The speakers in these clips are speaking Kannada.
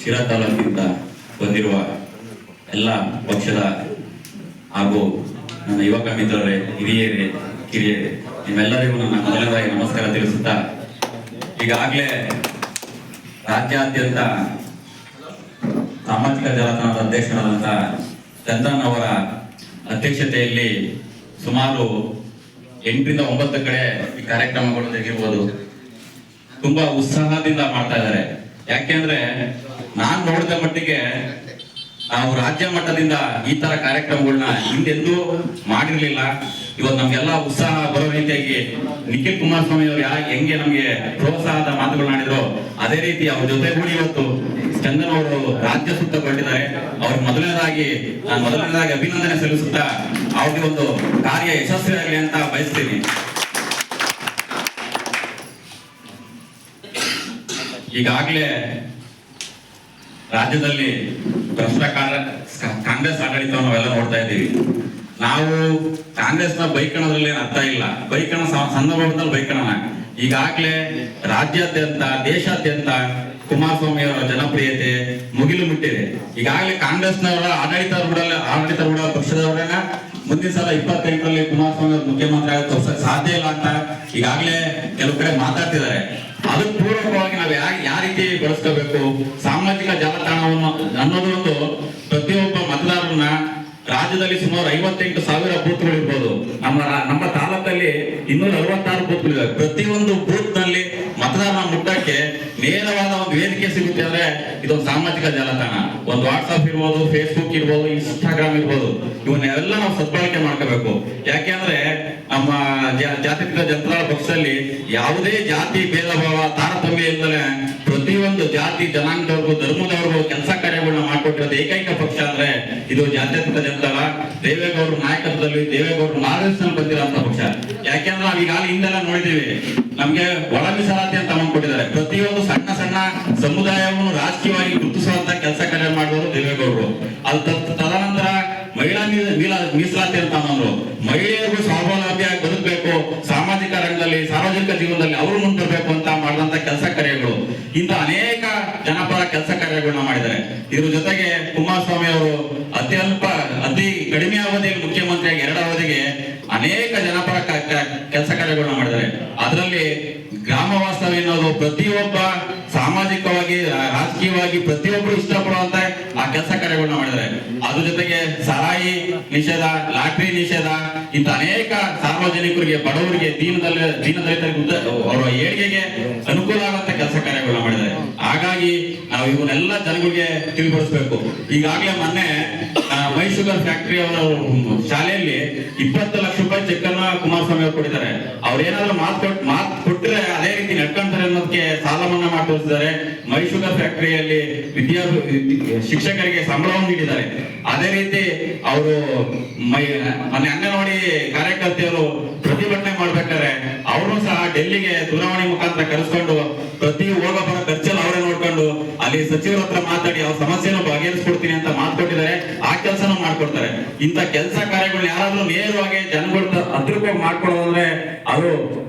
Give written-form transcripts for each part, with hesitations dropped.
ಶಿರಾ ತಾಲೂಕಿನಿಂದ ಬಂದಿರುವ ಎಲ್ಲ ಪಕ್ಷದ ಹಾಗೂ ನನ್ನ ಯುವಕ ಮಿತ್ರರೇ, ಹಿರಿಯರೇ, ಕಿರಿಯರೇ, ನಿಮ್ಮೆಲ್ಲರಿಗೂ ನನ್ನ ಮೊದಲನೇದಾಗಿ ನಮಸ್ಕಾರ ತಿಳಿಸುತ್ತಾ, ಈಗಾಗಲೇ ರಾಜ್ಯಾದ್ಯಂತ ಸಾಮಾಜಿಕ ಜಾಲತಾಣದ ಅಧ್ಯಕ್ಷರಾದಂಥ ಚಂದನ್ ಅವರ ಅಧ್ಯಕ್ಷತೆಯಲ್ಲಿ ಸುಮಾರು 8 ರಿಂದ 9 ಕಡೆ ಈ ಕಾರ್ಯಕ್ರಮಗಳು ತೆಗಿರ್ಬೋದು. ತುಂಬಾ ಉತ್ಸಾಹದಿಂದ ಮಾಡ್ತಾ ಇದ್ದಾರೆ. ಯಾಕೆಂದ್ರೆ ನಾನ್ ನೋಡಿದ ಮಟ್ಟಿಗೆ ನಾವು ರಾಜ್ಯ ಮಟ್ಟದಿಂದ ಈ ತರ ಕಾರ್ಯಕ್ರಮಗಳನ್ನ ಹಿಂದೆಂದೂ ಮಾಡಿರ್ಲಿಲ್ಲ. ಇವತ್ತು ನಮ್ಗೆಲ್ಲ ಉತ್ಸಾಹ ಬರೋ ರೀತಿಯಾಗಿ ನಿಖಿಲ್ ಕುಮಾರಸ್ವಾಮಿ ಅವರು ಹೆಂಗೆ ನಮ್ಗೆ ಪ್ರೋತ್ಸಾಹದ ಮಾತುಗಳನ್ನ ಆಡಿದ್ರು, ಅದೇ ರೀತಿ ಅವ್ರ ಜೊತೆಗೂಡಿ ಇವತ್ತು ಚಂದನ್ ಅವರು ರಾಜ್ಯ ಸುತ್ತ ಹೊರಟಿದ್ದಾರೆ. ಅವ್ರಿಗೆ ಮೊದಲನೇದಾಗಿ ಅಭಿನಂದನೆ ಸಲ್ಲಿಸುತ್ತಾ ಅವ್ರಿಗೆ ಒಂದು ಕಾರ್ಯ ಯಶಸ್ವಿಯಾಗಲಿ ಅಂತ ಬಯಸ್ತೀನಿ. ಈಗಾಗಲೇ ರಾಜ್ಯದಲ್ಲಿ ಭ್ರಷ್ಟ ಕಾಂಗ್ರೆಸ್ ಆಡಳಿತವನ್ನು ನಾವೆಲ್ಲ ನೋಡ್ತಾ ಇದ್ದೀವಿ. ನಾವು ಕಾಂಗ್ರೆಸ್ನ ಬೈಕಣದ್ರಲ್ಲಿ ಅರ್ಥ ಇಲ್ಲ, ಬೈಕಣ ಸಂದರ್ಭದಲ್ಲಿ ಬೈಕಣನ. ಈಗಾಗಲೇ ರಾಜ್ಯಾದ್ಯಂತ ದೇಶಾದ್ಯಂತ ಕುಮಾರಸ್ವಾಮಿ ಅವರ ಜನಪ್ರಿಯತೆ ಮುಗಿಲು ಮುಟ್ಟಿದೆ. ಈಗಾಗಲೇ ಕಾಂಗ್ರೆಸ್ನವರ ಆಡಳಿತ ಪಕ್ಷದವರನ್ನ ಮುಂದಿನ ಸಲ 28ರಲ್ಲಿ ಕುಮಾರಸ್ವಾಮಿ ಅವರು ಮುಖ್ಯಮಂತ್ರಿ ಆಗೋಕೆ ಸಾಧ್ಯ ಇಲ್ಲ ಅಂತ ಈಗಾಗಲೇ ಕೆಲವು ಕಡೆ ಮಾತಾಡ್ತಿದ್ದಾರೆ. ಅದಕ್ಕೆ ಪೂರ್ವಕವಾಗಿ ನಾವು ಯಾವ ರೀತಿ ಬಳಸ್ಕೋಬೇಕು, ಸಾಮಾಜಿಕ ಜಾಲತಾಣವನ್ನು ಅನ್ನೋದು ಒಂದು ಪ್ರತಿಯೊಬ್ಬ ಮತದಾರರನ್ನ ರಾಜ್ಯದಲ್ಲಿ ಸುಮಾರು 58,000 ಬೂತ್ಗಳು ಇರ್ಬೋದು. ನಮ್ಮ ತಾಲೂಕಲ್ಲಿ 266 ಬೂತ್ಗಳಿವೆ. ಪ್ರತಿಯೊಂದು ಬೂತ್ ನಲ್ಲಿ ಮತದಾರನ ಮುಟ್ಟಕ್ಕೆ ನೇರವಾದ ಒಂದು ವೇದಿಕೆ ಸಿಗುತ್ತೆ ಅಂದ್ರೆ ಇದೊಂದು ಸಾಮಾಜಿಕ ಜಾಲತಾಣ. ಒಂದು ವಾಟ್ಸ್ಆಪ್ ಇರ್ಬೋದು, ಫೇಸ್ಬುಕ್ ಇರ್ಬೋದು, ಇನ್ಸ್ಟಾಗ್ರಾಮ್ ಇರ್ಬೋದು, ಇವನ್ನೆಲ್ಲ ನಾವು ಸದ್ಬಳಕೆ ಮಾಡ್ಕೋಬೇಕು. ಯಾಕೆಂದ್ರೆ ನಮ್ಮ ಜಾತ್ಯತೀತ ಜನತಾ ಪಕ್ಷದಲ್ಲಿ ಯಾವುದೇ ಜಾತಿ ಭೇದ ಭಾವ ತಾರತಮ್ಯ ಇಲ್ಲದೆ ಪ್ರತಿಯೊಂದು ಜಾತಿ ಜನಾಂಗದವ್ರಿಗೂ ಧರ್ಮದವ್ರಿಗೂ ಕೆಲಸ ಕಾರ್ಯಗಳನ್ನ ಮಾಡ್ಕೊಟ್ಟಿರೋದು ಏಕೈಕ ಪಕ್ಷ ಅಂದ್ರೆ ಇದು ಜಾತ್ಯತೀತ ಜನತಾಳ. ದೇವೇಗೌಡರ ನಾಯಕತ್ವದಲ್ಲಿ ದೇವೇಗೌಡರ ಮಾರ್ಗದರ್ಶನ ಬಂದಿರೋಂಥ ಪಕ್ಷ. ಯಾಕೆಂದ್ರೆ ನಾವು ಈಗಾಗಲೇ ಹಿಂದೆಲ್ಲ ನೋಡಿದೀವಿ, ನಮ್ಗೆ ಒಳ ಮೀಸಲಾತಿ ಅಂತ ಕೊಟ್ಟಿದ್ದಾರೆ. ಪ್ರತಿಯೊಂದು ಸಣ್ಣ ಸಣ್ಣ ಸಮುದಾಯವನ್ನು ರಾಜಕೀಯವಾಗಿ ಗುರುತಿಸುವಂತ ಕೆಲಸ ಕಾರ್ಯ ಮಾಡುವರು ದೇವೇಗೌಡರು. ತದನಂತರ ಮಹಿಳಾ ಮೀಸಲಾತಿ ಅಂತ ಅಂದ್ರು. ಮಹಿಳೆಯರಿಗೂ ಸ್ವಾವಲಂಬಿಯಾಗಿ ಬದುಕಬೇಕು, ಸಾಮಾಜಿಕ ರಂಗದಲ್ಲಿ ಸಾರ್ವಜನಿಕ ಜೀವನದಲ್ಲಿ ಅವರು ಮುಂದಿರಬೇಕು ಅಂತ ಮಾಡಿದಂತ ಕೆಲಸ ಕಾರ್ಯಗಳು. ಇಂಥ ಅನೇಕ ಜನಪರ ಕೆಲಸ ಕಾರ್ಯಗಳನ್ನ ಮಾಡಿದ್ದಾರೆ. ಇದ್ರ ಜೊತೆಗೆ ಕುಮಾರಸ್ವಾಮಿ ಅವರು ಅತಿ ಕಡಿಮೆ ಅವಧಿಯಲ್ಲಿ ಮುಖ್ಯಮಂತ್ರಿಯಾಗಿ 2 ಅವಧಿಗೆ ಅನೇಕ ಜನಪರ ಕೆಲಸ ಕಾರ್ಯಗಳನ್ನ ಮಾಡಿದ್ದಾರೆ. ಅದರಲ್ಲಿ ಗ್ರಾಮ ವಾಸ್ತವ್ಯ ಅನ್ನೋದು ಪ್ರತಿಯೊಬ್ಬ ಸಾಮಾಜಿಕವಾಗಿ ರಾಜಕೀಯವಾಗಿ ಪ್ರತಿಯೊಬ್ಬರು ಇಷ್ಟಪಡುವಂತ ಆ ಕೆಲಸ ಕಾರ್ಯಗಳನ್ನ ಮಾಡಿದ್ದಾರೆ. ಅದ್ರ ಜೊತೆಗೆ ಸಾರಾಯಿ ನಿಷೇಧ, ಲಾಟ್ರಿ ನಿಷೇಧ, ಇಂಥ ಅನೇಕ ಸಾರ್ವಜನಿಕರಿಗೆ, ಬಡವರಿಗೆ, ದೀನದಲಿತರಿಗೆ ಅವರ ಏಳಿಗೆಗೆ ಅನುಕೂಲ ಆಗುವಂತ ಕೆಲಸ ಕಾರ್ಯಗಳನ್ನ ಮಾಡಿದ್ದಾರೆ. ಹಾಗಾಗಿ ನಾವು ಇವನ್ನೆಲ್ಲ ಜನಗಳಿಗೆ ತಿಳಿಪಡಿಸ್ಬೇಕು. ಈಗಾಗಲೇ ಮೊನ್ನೆ ಮೈ ಶುಗರ್ ಫ್ಯಾಕ್ಟರಿ ಅವರ ಶಾಲೆಯಲ್ಲಿ 20 ಲಕ್ಷ ರೂಪಾಯಿ ಚೆಕ್ ಅನ್ನ ಕುಮಾರಸ್ವಾಮಿ ಅವರು ಕೊಟ್ಟಿದ್ದಾರೆ. ಅವ್ರು ಏನಾದ್ರು ಮಾತು ಕೊಟ್ಟರೆ ಅದೇ ರೀತಿ ನಡ್ಕೊಂತಾರೆ ಅನ್ನೋದಕ್ಕೆ ಸಾಲ ಮನ್ನಾ ಮಾಡಿ ತೋರಿಸಿದ್ದಾರೆ. ಮೈ ಶುಗರ್ ಫ್ಯಾಕ್ಟರಿಯಲ್ಲಿ ಶಿಕ್ಷಕರಿಗೆ ಸಂಬಳವನ್ನು ನೀಡಿದ್ದಾರೆ. ಅದೇ ರೀತಿ ಅವರು ಅಂಗನವಾಡಿ ಕಾರ್ಯಕರ್ತೆಯರು ಪ್ರತಿಭಟನೆ ಮಾಡ್ಬೇಕಾದ್ರೆ ಅವರು ಸಹ ಡೆಲ್ಲಿಗೆ ದೂರವಾಣಿ ಮುಖಾಂತರ ಕರೆಸ್ಕೊಂಡು ಪ್ರತಿ ಹೋಗಬರ ಖರ್ಚಲ್ಲಿ ಅವರೇ ನೋಡ್ಕೊಂಡು ಅಲ್ಲಿ ಸಚಿವರ ಹತ್ರ ಮಾತಾಡಿ ಅವ್ರ ಸಮಸ್ಯೆಯನ್ನು ಬಗೆಹರಿಸ್ಕೊಡ್ತೀನಿ ಅಂತ ಮಾತುಕೊಟ್ಟಿದ್ದಾರೆ. ಆ ಕೆಲಸನೂ ಮಾಡ್ಕೊಡ್ತಾರೆ. ಇಂಥ ಕೆಲಸ ಕಾರ್ಯಗಳನ್ನ ಯಾರಾದ್ರೂ ನೇರವಾಗಿ ಜನಗಳ ಹತ್ರಕ್ಕೆ ಮಾಡ್ಕೊಡೋದಂದ್ರೆ ಅದು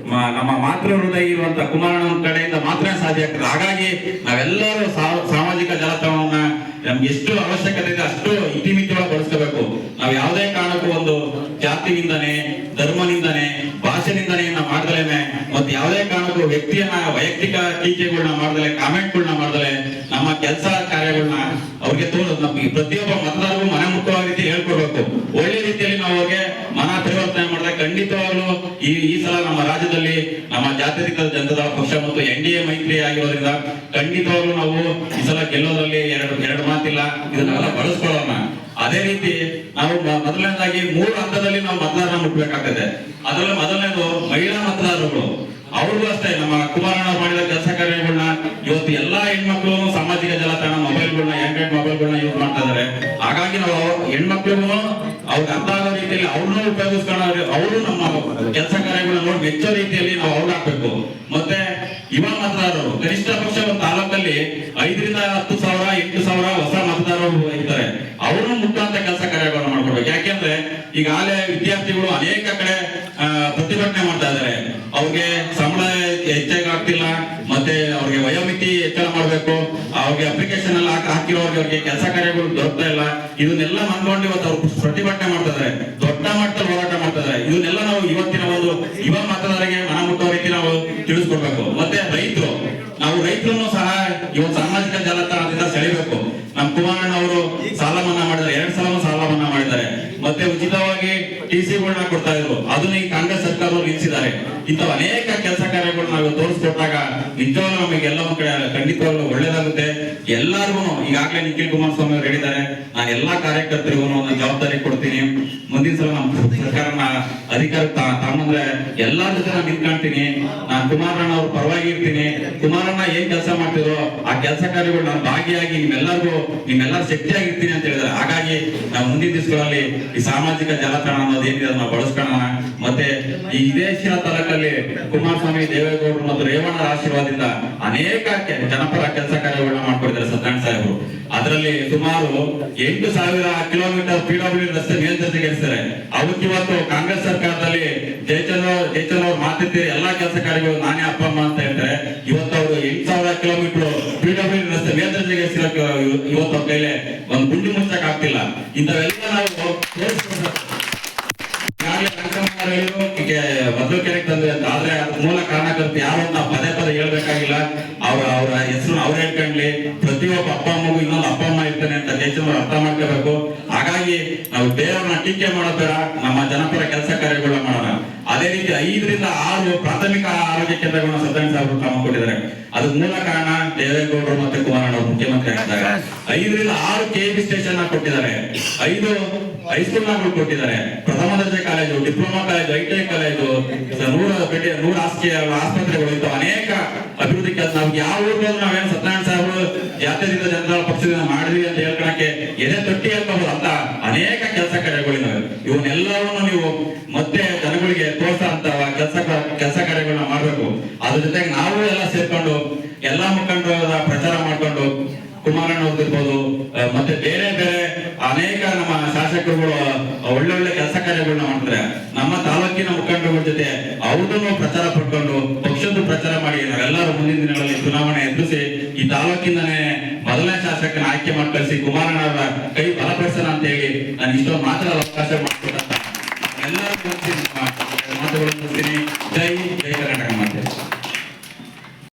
ನಮ್ಮ ಮಾತೃ ಹೃದಯ ಇರುವಂತ ಕುಮಾರಣ್ಣ ಕಡೆಯಿಂದ ಮಾತ್ರ ಸಾಧ್ಯ ಆಗ್ತದೆ. ಹಾಗಾಗಿ ನಾವೆಲ್ಲರೂ ಸಾಮಾಜಿಕ ಜಾಲತಾಣವನ್ನ ನಮ್ಗೆ ಎಷ್ಟು ಅವಶ್ಯಕತೆ ಇದೆ ಅಷ್ಟು ಇತಿಮಿತಿಯೊಳಗೆ ಬಳಸ್ಕೋಬೇಕು. ನಾವು ಯಾವುದೇ ಕಾರಣಕ್ಕೂ ಒಂದು ಜಾತಿನಿಂದನೆ, ಧರ್ಮನಿಂದನೆ, ಭಾಷೆನಿಂದನೆಯನ್ನ ಮಾಡ್ದಲೇನೆ, ಮತ್ತೆ ಯಾವುದೇ ಕಾರಣಕ್ಕೂ ವ್ಯಕ್ತಿಯನ್ನ ವೈಯಕ್ತಿಕ ಟೀಕೆಗಳನ್ನ ಮಾಡ್ದಲೆ, ಕಾಮೆಂಟ್ಗಳನ್ನ ಮಾಡ್ದಲೆ ನಮ್ಮ ಕೆಲಸ ಕಾರ್ಯಗಳನ್ನ ಅವ್ರಿಗೆ ನಮ್ಗೆ ಪ್ರತಿಯೊಬ್ಬ ಮತದಾರರಿಗೂ ಮನೆ ಮುಟ್ಟುವ ರೀತಿ ಹೇಳ್ಕೊಡ್ಬೇಕು. ಒಳ್ಳೆ ರೀತಿಯಲ್ಲಿ ನಾವು ಅವ್ರಿಗೆ ಮನ ಪರಿವರ್ತನೆ ಮಾಡಿದ್ರೆ ಖಂಡಿತವಾಗ್ಲೂ ಈ ಸಲ ನಮ್ಮ ರಾಜ್ಯದಲ್ಲಿ ನಮ್ಮ ಜಾತ್ಯತೀತ ಜನತಾ ಪಕ್ಷ ಮತ್ತು NDA ಮೈತ್ರಿ ಆಗಿರೋದ್ರಿಂದ ಖಂಡಿತವಾಗ್ಲೂ ನಾವು ಈ ಸಲ ಗೆಲ್ಲೋದ್ರಲ್ಲಿ ಎರಡು ಮಾತಿಲ್ಲ. ಇದನ್ನೆಲ್ಲ ಬಳಸ್ಕೊಳ್ಳೋಣ. ಅದೇ ರೀತಿ ನಾವು ಮೊದಲನೇದಾಗಿ 3 ಹಂತದಲ್ಲಿ ನಾವು ಮತದಾರನ ಮುಟ್ಟಬೇಕಾಗ್ತದೆ. ಅದರಲ್ಲಿ ಮೊದಲನೇದು ಮಹಿಳಾ ಮತದಾರರುಗಳು. ಅವ್ರಿಗೂ ಅಷ್ಟೇ ನಮ್ಮ ಕುಮಾರಣ್ಣ ಮಾಡಿದ ಕೆಲಸ ಕಾರ್ಯಗಳನ್ನ ಇವತ್ತು ಎಲ್ಲಾ ಹೆಣ್ಮಕ್ಳು ಸಾಮಾಜಿಕ ಜಾಲತಾಣ ಮೊಬೈಲ್ಗಳನ್ನ, ಆಂಡ್ರಾಯ್ಡ್ ಮೊಬೈಲ್ಗಳನ್ನ ಯೂಸ್ ಮಾಡ್ತಾ ಇದಾರೆ. ಹಾಗಾಗಿ ನಾವು ಹೆಣ್ಮಕ್ಳಿಗೂ ಅವ್ರಿಗೆ ಅರ್ಥ ಆಗೋ ರೀತಿಯಲ್ಲಿ ಅವ್ರನ್ನೂ ಉಪಯೋಗಿಸ್ಕೊಂಡು ಅವರು ನಮ್ಮ ಕೆಲಸ ಕಾರ್ಯಗಳನ್ನ ನೋಡಿ ಮೆಚ್ಚೋ ರೀತಿಯಲ್ಲಿ ನಾವು ಅವ್ರು ಹಾಕ್ಬೇಕು. ಮತ್ತೆ ಯುವ ಮತದಾರರು ಕನಿಷ್ಠ ಪಕ್ಷ ಒಂದು ತಾಲೂಕಲ್ಲಿ 5 ರಿಂದ 10,000, 8,000 ಹೊಸ ಮತದಾರರು ಇರ್ತಾರೆ. ಅವ್ರನ್ನು ಮುಟ್ಟುವಂತ ಕೆಲಸ ಕಾರ್ಯಗಳನ್ನ ಮಾಡ್ಕೊಡ್ಬೇಕು. ಯಾಕೆಂದ್ರೆ ಈಗಾಗಲೇ ವಿದ್ಯಾರ್ಥಿಗಳು ಅನೇಕ ಕಡೆ ಪ್ರತಿಭಟನೆ ಮಾಡ್ತಾ ಇದ್ದಾರೆ. ಅವ್ರಿಗೆ ಸಂಬಳ ಹೆಚ್ಚಾಗಿ ಆಗ್ತಿಲ್ಲ, ಮತ್ತೆ ಅವ್ರಿಗೆ ವಯೋಮಿತಿ ಹೆಚ್ಚಳ ಮಾಡ್ಬೇಕು ಮಾಡ್ಬೇಕು, ಅವ್ರಿಗೆ ಅಪ್ಲಿಕೇಶನ್ ಎಲ್ಲ ಹಾಕಿರೋರಿಗೆ ಅವ್ರಿಗೆ ಕೆಲಸ ಕಾರ್ಯಗಳು ದೊರಕ್ತಾ ಇಲ್ಲ. ಇದನ್ನೆಲ್ಲ ಮಂದ್ಕೊಂಡು ಇವತ್ತು ಅವ್ರು ಪ್ರತಿಭಟನೆ ಮಾಡ್ತಿದ್ದಾರೆ, ದೊಡ್ಡ ಮಟ್ಟದಲ್ಲಿ ಹೋರಾಟ ಮಾಡ್ತಿದ್ದಾರೆ. ಇದನ್ನೆಲ್ಲ ನಾವು ಇವತ್ತಿನ ಒಂದು ಯುವ ಮತದಾರರಿಗೆ ಮನ ಮುಟ್ಟುವ ರೀತಿ ನಾವು ತಿಳಿಸ್ಕೊಡ್ಬೇಕು. ಮತ್ತೆ ರೈತರು, ನಾವು ರೈತರನ್ನು ಸಹ ಇವತ್ತು ಸಾಮಾಜಿಕ ಜಾಲತಾಣದಿಂದ ಸೆಳಿಬೇಕು. ನಮ್ಮ ಕುಮಾರಣ್ಣ ಅವರು ಸಾಲ ಮನ್ನಾ ಮಾಡಿದ್ದಾರೆ, 2 ಸಲ ಸಾಲ ಮನ್ನಾ ಮಾಡಿದ್ದಾರೆ. ಮತ್ತೆ ಉಚಿತವಾಗಿ TCಗಳನ್ನ ಕೊಡ್ತಾ ಇದ್ರು, ಅದನ್ನ ಈ ಕಾಂಗ್ರೆಸ್ ಸರ್ಕಾರದವರು ನಿಲ್ಲಿಸಿದ್ದಾರೆ. ಇಂಥವು ಅನೇಕ ಕೆಲಸ ಕಾರ್ಯಗಳು ನಾವು ತೋರಿಸ್ಕೊಟ್ಟಾಗ ನಿಜವಾಗ್ಲೂ ನಮಗೆಲ್ಲ ಒಂದ್ ಕಡೆ ಖಂಡಿತವಾಗ್ಲೂ ಒಳ್ಳೇದಾಗುತ್ತೆ. ಎಲ್ಲರಿಗೂ ಈಗಾಗಲೇ ನಿಖಿಲ್ ಕುಮಾರಸ್ವಾಮಿ ಅವರು ಹೇಳಿದ್ದಾರೆ, ನಾನು ಎಲ್ಲಾ ಕಾರ್ಯಕರ್ತರಿಗೂ ಒಂದು ಜವಾಬ್ದಾರಿ ಕೊಡ್ತೀನಿ. ಮುಂದಿನ ಸಲ ನಮ್ಮ ಸರ್ಕಾರನ ಅಧಿಕಾರಕ್ಕೆ ತಗೊಂಡ್ರೆ ಎಲ್ಲಾರ ಜೊತೆ ನಾನು ನಿಂತ್ಕೊಂತೀನಿ. ನಾನು ಕುಮಾರಣ್ಣ ಅವ್ರ ಪರವಾಗಿ ಇರ್ತೀನಿ. ಕುಮಾರಣ್ಣ ಏನ್ ಕೆಲಸ ಮಾಡ್ತಿದ್ರು ಆ ಕೆಲಸ ಕಾರ್ಯಗಳು ನಾನು ಭಾಗಿಯಾಗಿ ನಿಮ್ಮೆಲ್ಲರ ಶಕ್ತಿಯಾಗಿರ್ತೀನಿ ಅಂತ ಹೇಳಿದ್ದಾರೆ. ಹಾಗಾಗಿ ನಾವು ಮುಂದಿನ ದಿವಸಗಳಲ್ಲಿ ಈ ಸಾಮಾಜಿಕ ಜಾಲತಾಣ ಅನ್ನೋದು ಏನಿದೆ ಅದನ್ನ ಬಳಸ್ಕೊಳ್ಳೋಣ. ಮತ್ತೆ ಈ ದೇಶಿನ ತಾಲೂಕಲ್ಲಿ ಕುಮಾರಸ್ವಾಮಿ, ದೇವೇಗೌಡರು ಮತ್ತು ರೇವಣ್ಣರ ಆಶೀರ್ವಾದದಿಂದ ಅನೇಕ ಜನಪರ ಕೆಲಸ ಕಾರ್ಯಗಳನ್ನ ಮಾಡ್ಕೊಡಿದ್ದಾರೆ ಸತ್ಯನಾರಾಯಣ ಸಾಹೇಬರು. ಅದರಲ್ಲಿ ಸುಮಾರು 8,000 ಕಿಲೋಮೀಟರ್ PWD ರಸ್ತೆ ಮೇಲ್ದರ್ಜೆಗೇರಿಸಿದ್ದಾರೆ. ಅವತ್ತಿವತ್ತು ಕಾಂಗ್ರೆಸ್ ಸರ್ಕಾರದಲ್ಲಿ ಜಯಚಂದ್ರ ಅವ್ರು ಮಾತಿರ್ತೀರಿ ಎಲ್ಲಾ ಕೆಲಸ ಕಾರ್ಯಗಳು ನಾನೇ ಅಪ್ಪ ಅಮ್ಮ ಅಂತ ಹೇಳ್ತಾರೆ. ಇವತ್ತು ಅವರು 8,000 ಕಿಲೋಮೀಟರ್ PWD ರಸ್ತೆ ಮೇಲ್ದರ್ಜೆಗೇರಿಸಿರೋಕೆ ಇವತ್ತು ಅವ್ರ ಕೈಲಿ ಒಂದು ಗುಂಡಿ ಮುಚ್ಚಕ್ ಆಗ್ತಿಲ್ಲ. ಇಂಥವೆಲ್ಲ ನಾವು ಮೊದಲು ಕೆರೆಗೆ ತಂದ್ರೆ ಅಂತ. ಆದ್ರೆ ಮೂಲ ಕಾರಣಕರ್ತ ಯಾರು ಅಂತ ಪದೇ ಹೇಳ್ಬೇಕಾಗಿಲ್ಲ. ಅವರ ಹೆಸರು ಅವ್ರು ಹೇಳ್ಕೊಂಡ್ಲಿ. ಪ್ರತಿಯೊಬ್ಬ ಅಪ್ಪ ಅಮ್ಮಗೂ ಇನ್ನೊಂದು ಅಪ್ಪ ಅಮ್ಮ ಇರ್ತಾನೆ ಅಂತ ದೇಶದವ್ರು ಅರ್ಥ ಮಾಡ್ಕೋಬೇಕು. ಹಾಗಾಗಿ ನಾವು ಬೇರೆಯವ್ರನ್ನ ಟೀಕೆ ಮಾಡೋದ್ ಬೇಡ, ನಮ್ಮ ಜನಪರ ಕೆಲಸ ಕಾರ್ಯಗಳನ್ನ ಮಾಡೋಣ. ಅದೇ ರೀತಿ 5 ರಿಂದ 6 ಪ್ರಾಥಮಿಕ ಆರೋಗ್ಯ ಕೇಂದ್ರಗಳನ್ನ ಸತ್ಯನಾರಾಯಣ ಸಾಹೇಬರು ಕ್ರಮ ಕೊಟ್ಟಿದ್ದಾರೆ. ಅದಕ್ಕೆ ಮೂಲ ಕಾರಣ ದೇವೇಗೌಡರು ಮತ್ತೆ ಕುಮಾರಣ್ಣ ಅವರು ಮುಖ್ಯಮಂತ್ರಿ ಆಗಿದ್ದಾಗ 5 ರಿಂದ 6 KB ಸ್ಟೇಷನ್ ಕೊಟ್ಟಿದ್ದಾರೆ, 5 ಹೈಸ್ಕೂಲ್ ಕೊಟ್ಟಿದ್ದಾರೆ, ಪ್ರಥಮ ದರ್ಜೆ college, diploma college, ITI college, 100 ಆಸ್ಪತ್ರೆಗಳು, ಇಂಥ ಅನೇಕ ಅಭಿವೃದ್ಧಿ ಕೆಲಸ. ನಮ್ಗೆ ಯಾವ ಊರಿಗೆ ನಾವೇನು ಸತ್ಯನಾರಾಯಣ ಸಾಹೇಬರು ಜಾತ್ಯತೀತ ಜನತಾ ಪಕ್ಷದಿಂದ ಮಾಡಿದ್ವಿ ಅಂತ ಹೇಳ್ಕೊಳಕ್ಕೆ ಎದೆ ತೊಟ್ಟಿ ಹೇಳ್ಬಹುದು ಅಂತ ಅನೇಕ ಕೆಲಸ ಕಾರ್ಯಗಳಿದ್ದಾವೆ. ಇವನ್ನೆಲ್ಲವನ್ನು ನೀವು ಮತ್ತೆ ಜನಗಳಿಗೆ ತೋರಿಸಂತ ಕೆಲಸ ಕಾರ್ಯಗಳನ್ನ ಮಾಡ್ಬೇಕು. ಅದ್ರ ಜೊತೆಗೆ ನಾವು ಎಲ್ಲ ಸೇರ್ಕೊಂಡು ಎಲ್ಲಾ ಮುಖಂಡರ ಪ್ರಚಾರ ಮಾಡ್ಕೊಂಡು ಕುಮಾರಣ್ಣ ಅವ್ರದಿರ್ಬೋದು ಮತ್ತೆ ಬೇರೆ ಅನೇಕ ನಮ್ಮ ಶಾಸಕರುಗಳು ಒಳ್ಳೊಳ್ಳೆ ಕೆಲಸ ಕಾರ್ಯಗಳನ್ನ ಮಾಡ್ತಾರೆ. ನಮ್ಮ ತಾಲೂಕಿನ ಮುಖಂಡರುಗಳ ಜೊತೆ ಅವ್ರನ್ನು ಪ್ರಚಾರ ಪಡ್ಕೊಂಡು ಪಕ್ಷದ ಪ್ರಚಾರ ಮಾಡಿ ನಾವೆಲ್ಲರೂ ಮುಂದಿನ ದಿನಗಳಲ್ಲಿ ಚುನಾವಣೆ ಎದುರಿಸಿ ಈ ತಾಲೂಕಿಂದನೇ ಮೊದಲನೇ ಶಾಸಕನ ಆಯ್ಕೆ ಮಾಡಿ ಕಳಿಸಿ ಕುಮಾರಣ್ಣ ಅವರ ಕೈ ಬಲಪಡಿಸೋಣ ಅಂತ ಹೇಳಿ ನಾನು ಇಷ್ಟೊಂದು ಮಾತಾಡಲು ಅವಕಾಶ ಮಾಡಿಕೊಟ್ಟಂತ ಎಲ್ಲರೂ ಮಾತುಗಳನ್ನು ಜೈ